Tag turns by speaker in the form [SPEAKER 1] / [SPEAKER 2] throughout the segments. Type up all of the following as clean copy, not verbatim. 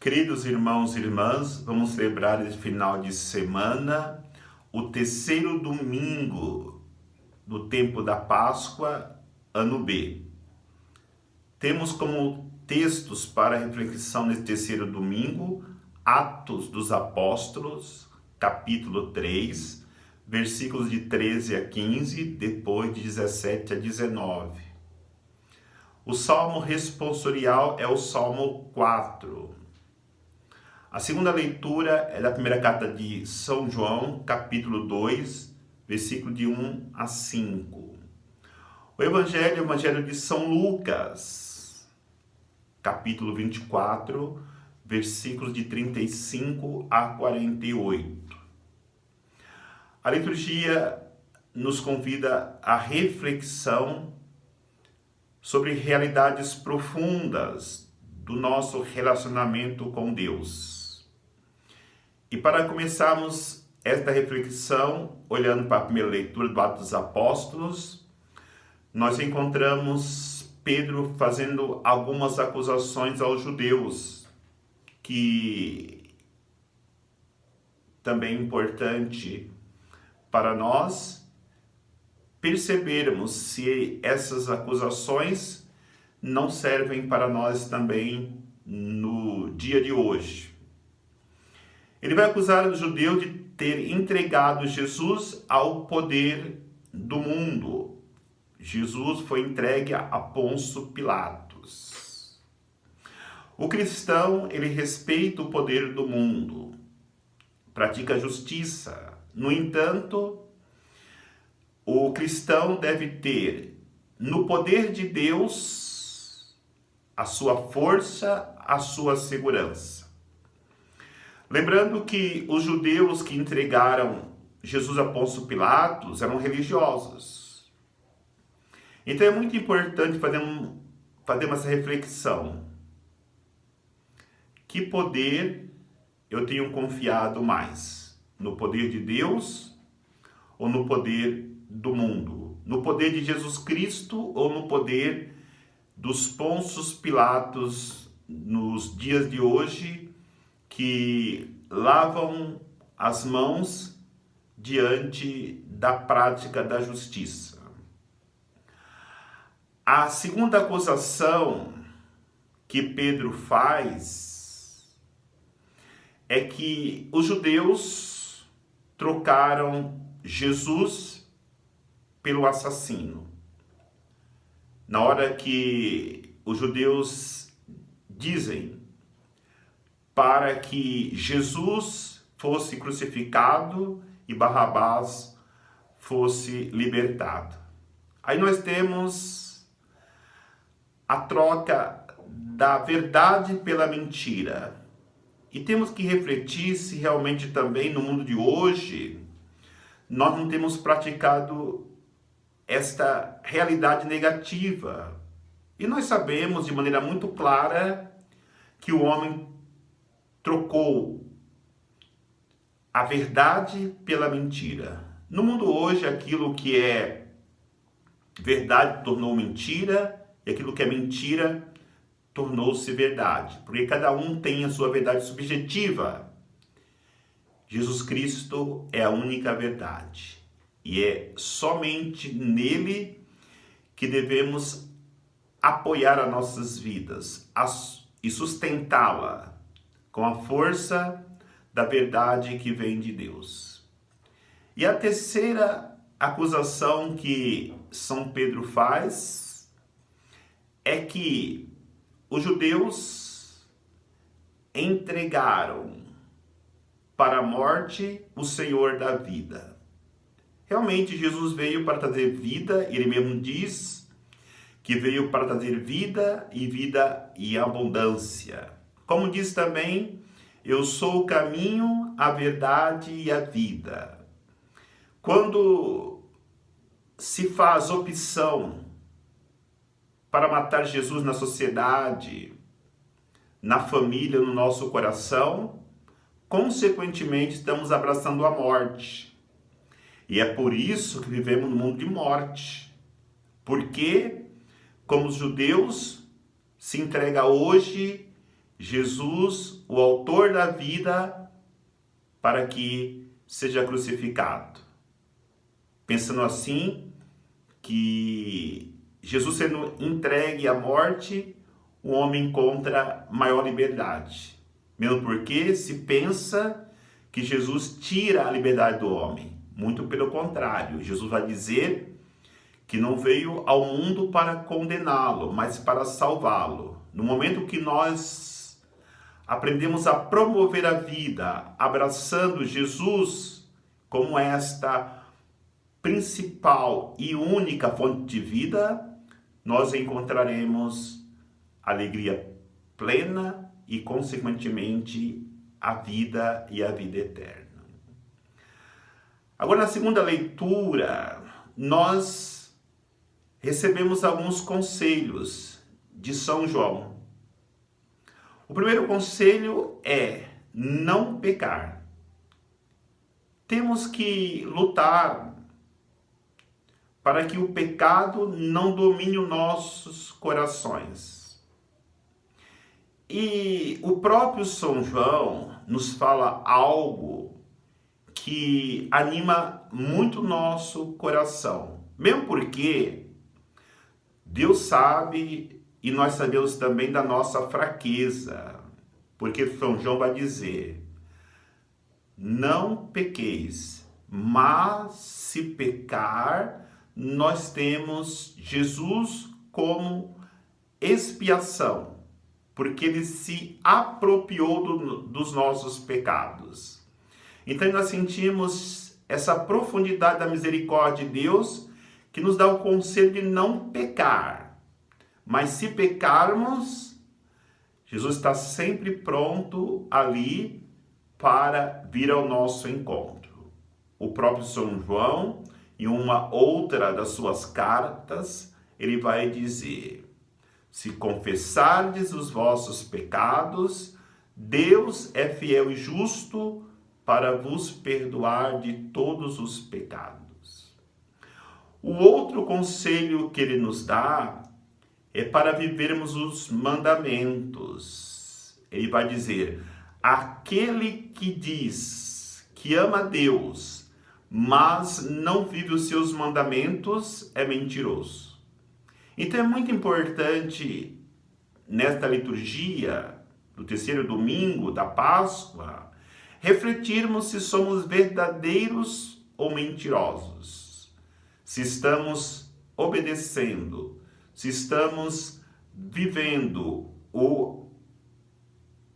[SPEAKER 1] Queridos irmãos e irmãs, vamos celebrar esse final de semana, o terceiro domingo do tempo da Páscoa, ano B. Temos como textos para reflexão nesse terceiro domingo, Atos dos Apóstolos, capítulo 3, versículos de 13 a 15, depois de 17 a 19. O salmo responsorial é o Salmo 4. A segunda leitura é da primeira carta de São João, capítulo 2, versículo de 1 a 5. O Evangelho é o Evangelho de São Lucas, capítulo 24, versículos de 35 a 48. A liturgia nos convida à reflexão sobre realidades profundas do nosso relacionamento com Deus. E para começarmos esta reflexão, olhando para a primeira leitura do Atos dos Apóstolos, nós encontramos Pedro fazendo algumas acusações aos judeus, que também é importante para nós percebermos se essas acusações não servem para nós também no dia de hoje. Ele vai acusar o judeu de ter entregado Jesus ao poder do mundo. Jesus foi entregue a Pôncio Pilatos. O cristão, ele respeita o poder do mundo, pratica a justiça. No entanto, o cristão deve ter no poder de Deus a sua força, a sua segurança. Lembrando que os judeus que entregaram Jesus a Pôncio Pilatos eram religiosos. Então é muito importante fazer essa reflexão. Que poder eu tenho confiado mais? No poder de Deus ou no poder do mundo? No poder de Jesus Cristo ou no poder dos Pôncios Pilatos nos dias de hoje, que lavam as mãos diante da prática da justiça? A segunda acusação que Pedro faz é que os judeus trocaram Jesus pelo assassino. Na hora que os judeus dizem para que Jesus fosse crucificado e Barrabás fosse libertado. Aí nós temos a troca da verdade pela mentira. E temos que refletir se realmente também no mundo de hoje nós não temos praticado esta realidade negativa. E nós sabemos de maneira muito clara que o homem trocou a verdade pela mentira. No mundo hoje, aquilo que é verdade tornou mentira, e aquilo que é mentira tornou-se verdade. Porque cada um tem a sua verdade subjetiva. Jesus Cristo é a única verdade. E é somente nele que devemos apoiar as nossas vidas e sustentá-la com a força da verdade que vem de Deus. E a terceira acusação que São Pedro faz é que os judeus entregaram para a morte o Senhor da vida. Realmente Jesus veio para trazer vida, ele mesmo diz que veio para trazer vida em abundância. Como diz também, eu sou o caminho, a verdade e a vida. Quando se faz opção para matar Jesus na sociedade, na família, no nosso coração, consequentemente estamos abraçando a morte. E é por isso que vivemos num mundo de morte. Porque, como os judeus, se entrega hoje Jesus, o autor da vida, para que seja crucificado. Pensando assim, que Jesus sendo entregue à morte, o homem encontra maior liberdade. Mesmo porque se pensa que Jesus tira a liberdade do homem. Muito pelo contrário, Jesus vai dizer que não veio ao mundo para condená-lo, mas para salvá-lo. No momento que nós aprendemos a promover a vida, abraçando Jesus como esta principal e única fonte de vida, nós encontraremos alegria plena e, consequentemente, a vida e a vida eterna. Agora, na segunda leitura, nós recebemos alguns conselhos de São João. O primeiro conselho é não pecar. Temos que lutar para que o pecado não domine os nossos corações. E o próprio São João nos fala algo que anima muito o nosso coração. Mesmo porque Deus sabe e nós sabemos também da nossa fraqueza. Porque São João vai dizer: não pequeis, mas se pecar, nós temos Jesus como expiação, porque ele se apropriou dos nossos pecados. Então nós sentimos essa profundidade da misericórdia de Deus, que nos dá o conselho de não pecar. Mas se pecarmos, Jesus está sempre pronto ali para vir ao nosso encontro. O próprio São João, em uma outra das suas cartas, ele vai dizer: se confessardes os vossos pecados, Deus é fiel e justo para vos perdoar de todos os pecados. O outro conselho que ele nos dá é para vivermos os mandamentos. Ele vai dizer: aquele que diz que ama a Deus, mas não vive os seus mandamentos, é mentiroso. Então é muito importante, nesta liturgia do terceiro domingo da Páscoa, refletirmos se somos verdadeiros ou mentirosos, se estamos obedecendo, se estamos vivendo o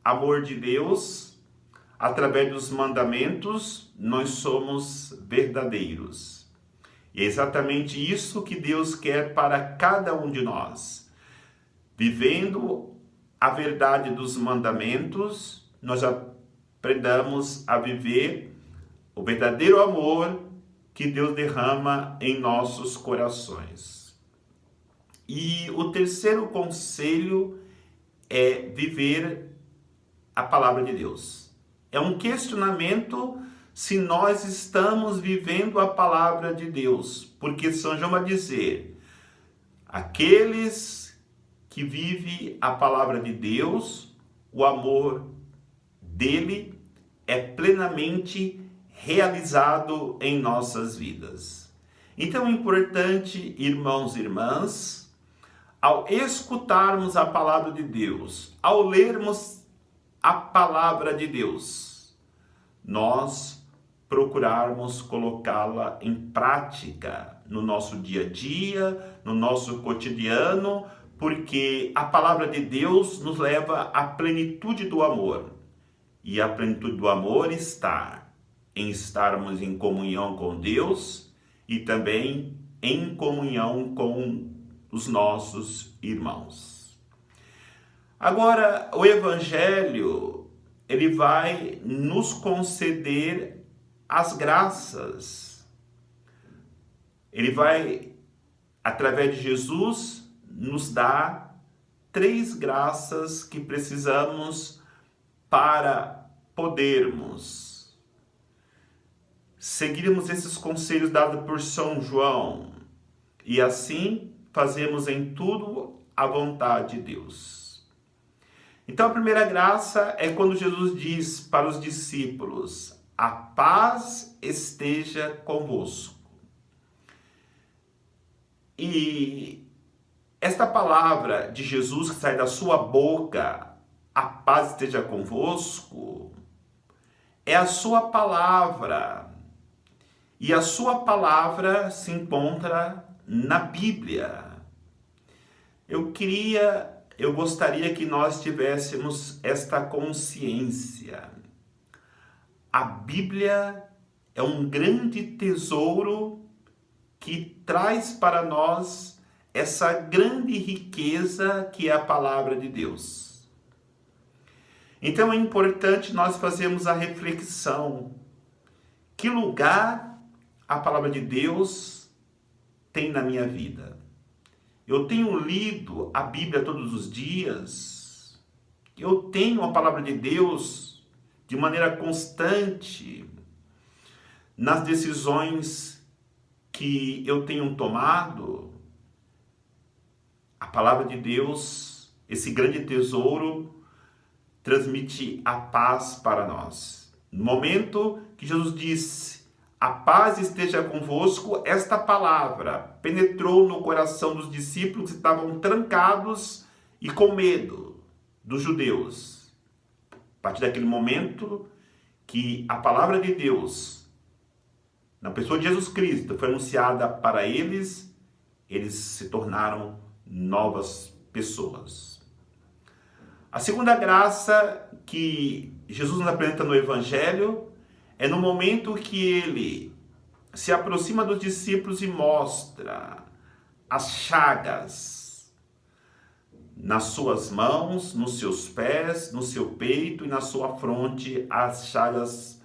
[SPEAKER 1] amor de Deus através dos mandamentos, nós somos verdadeiros. E é exatamente isso que Deus quer para cada um de nós. Vivendo a verdade dos mandamentos, nós aprendamos a viver o verdadeiro amor que Deus derrama em nossos corações. E o terceiro conselho é viver a palavra de Deus. É um questionamento se nós estamos vivendo a palavra de Deus. Porque São João vai dizer: aqueles que vivem a palavra de Deus, o amor dele é plenamente realizado em nossas vidas. Então é importante, irmãos e irmãs, ao escutarmos a palavra de Deus, ao lermos a palavra de Deus, nós procurarmos colocá-la em prática no nosso dia a dia, no nosso cotidiano, porque a palavra de Deus nos leva à plenitude do amor. E a plenitude do amor está em estarmos em comunhão com Deus e também em comunhão com os nossos irmãos. Agora, o Evangelho, ele vai nos conceder as graças. Ele vai, através de Jesus, nos dar 3 graças que precisamos para podermos seguirmos esses conselhos dados por São João e assim fazemos em tudo a vontade de Deus. Então a primeira graça é quando Jesus diz para os discípulos: a paz esteja convosco. E esta palavra de Jesus que sai da sua boca, a paz esteja convosco, é a sua palavra. E a sua palavra se encontra na Bíblia. Eu gostaria que nós tivéssemos esta consciência. A Bíblia é um grande tesouro que traz para nós essa grande riqueza que é a palavra de Deus. Então é importante nós fazermos a reflexão: que lugar a palavra de Deus tem na minha vida? Eu tenho lido a Bíblia todos os dias? Eu tenho a palavra de Deus de maneira constante nas decisões que eu tenho tomado? A palavra de Deus, esse grande tesouro, transmite a paz para nós. No momento que Jesus disse: a paz esteja convosco, esta palavra penetrou no coração dos discípulos que estavam trancados e com medo dos judeus. A partir daquele momento que a palavra de Deus, na pessoa de Jesus Cristo, foi anunciada para eles, eles se tornaram novas pessoas. A segunda graça que Jesus nos apresenta no Evangelho é no momento que ele se aproxima dos discípulos e mostra as chagas nas suas mãos, nos seus pés, no seu peito e na sua fronte, as chagas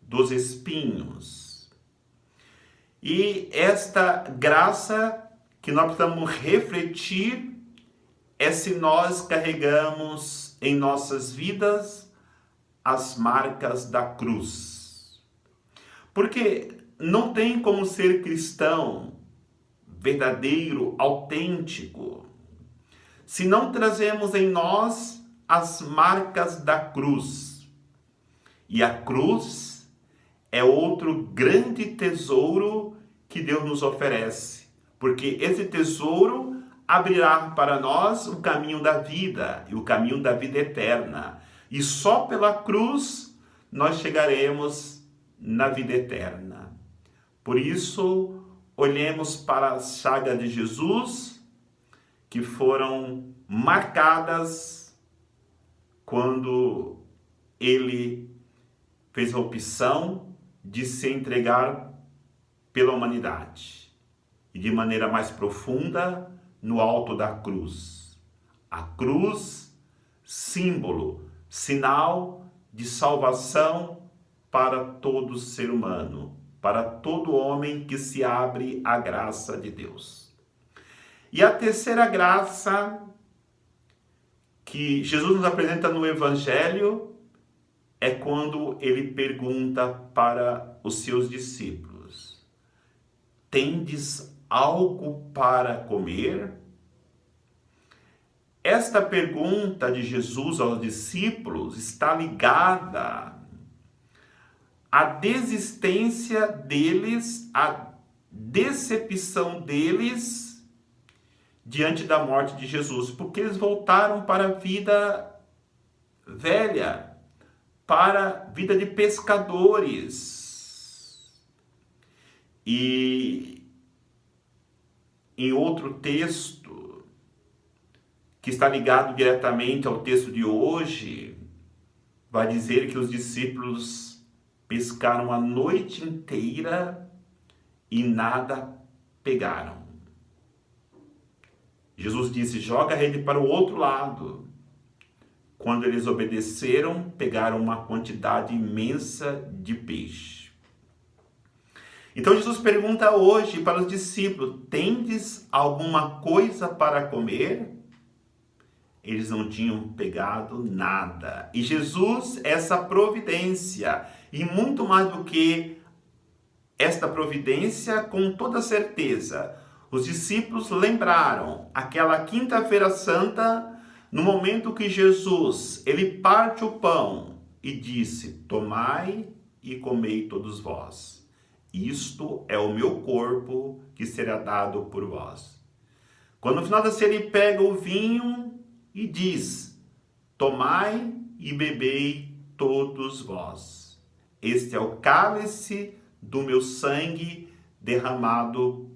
[SPEAKER 1] dos espinhos. E esta graça que nós precisamos refletir é se nós carregamos em nossas vidas as marcas da cruz. Porque não tem como ser cristão verdadeiro, autêntico, se não trazemos em nós as marcas da cruz. E a cruz é outro grande tesouro que Deus nos oferece, porque esse tesouro abrirá para nós o caminho da vida e o caminho da vida eterna. E só pela cruz nós chegaremos na vida eterna. Por isso, olhemos para as chagas de Jesus, que foram marcadas quando ele fez a opção de se entregar pela humanidade. E de maneira mais profunda, no alto da cruz. A cruz, símbolo, sinal de salvação para todo ser humano, para todo homem que se abre à graça de Deus. E a terceira graça que Jesus nos apresenta no Evangelho é quando ele pergunta para os seus discípulos: tendes algo para comer? Esta pergunta de Jesus aos discípulos está ligada à desistência deles, à decepção deles diante da morte de Jesus, porque eles voltaram para a vida velha, para a vida de pescadores. E em outro texto, que está ligado diretamente ao texto de hoje, vai dizer que os discípulos pescaram a noite inteira e nada pegaram. Jesus disse: joga a rede para o outro lado. Quando eles obedeceram, pegaram uma quantidade imensa de peixe. Então Jesus pergunta hoje para os discípulos: tendes alguma coisa para comer? Eles não tinham pegado nada. E Jesus, essa providência, e muito mais do que esta providência, com toda certeza, os discípulos lembraram aquela quinta-feira santa, no momento que Jesus, ele parte o pão e disse: tomai e comei todos vós. Isto é o meu corpo que será dado por vós. Quando no final da ceia ele pega o vinho e diz: tomai e bebei todos vós. Este é o cálice do meu sangue derramado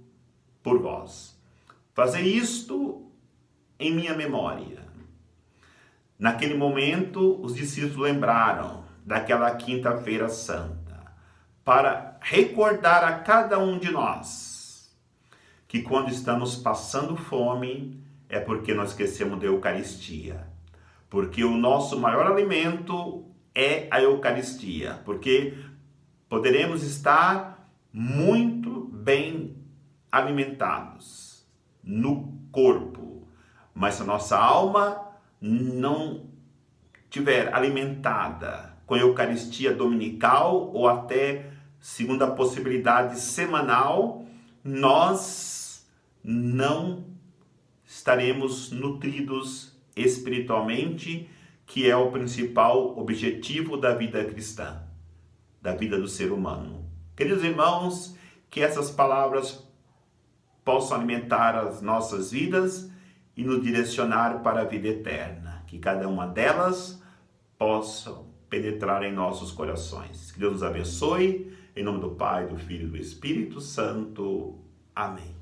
[SPEAKER 1] por vós. Fazei isto em minha memória. Naquele momento, os discípulos lembraram daquela quinta-feira santa, para recordar a cada um de nós que quando estamos passando fome é porque nós esquecemos da Eucaristia. Porque o nosso maior alimento é a Eucaristia. Porque poderemos estar muito bem alimentados no corpo, mas se a nossa alma não tiver alimentada com a Eucaristia dominical ou até, segundo a possibilidade, semanal, nós não estaremos nutridos espiritualmente, que é o principal objetivo da vida cristã, da vida do ser humano. Queridos irmãos, que essas palavras possam alimentar as nossas vidas e nos direcionar para a vida eterna. Que cada uma delas possa penetrar em nossos corações. Que Deus nos abençoe. Em nome do Pai, do Filho e do Espírito Santo. Amém.